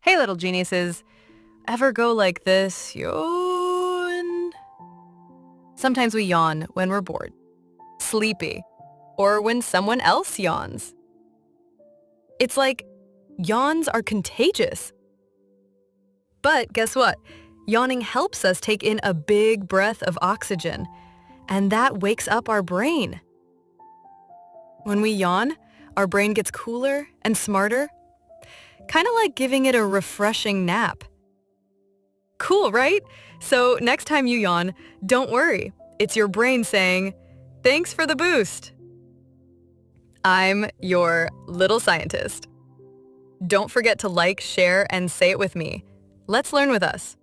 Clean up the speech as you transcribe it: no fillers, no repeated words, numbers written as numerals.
Hey, little geniuses. Ever go like this? Yawn. Sometimes we yawn when we're bored, sleepy, or when someone else yawns. It's like yawns are contagious. But guess what? Yawning helps us take in a big breath of oxygen, and that wakes up our brain. When we yawn, our brain gets cooler and smarter, kind of like giving it a refreshing nap. Cool, right? So next time you yawn, don't worry. It's your brain saying, "Thanks for the boost." I'm your little scientist. Don't forget to like, share, and say it with me. Let's learn with us.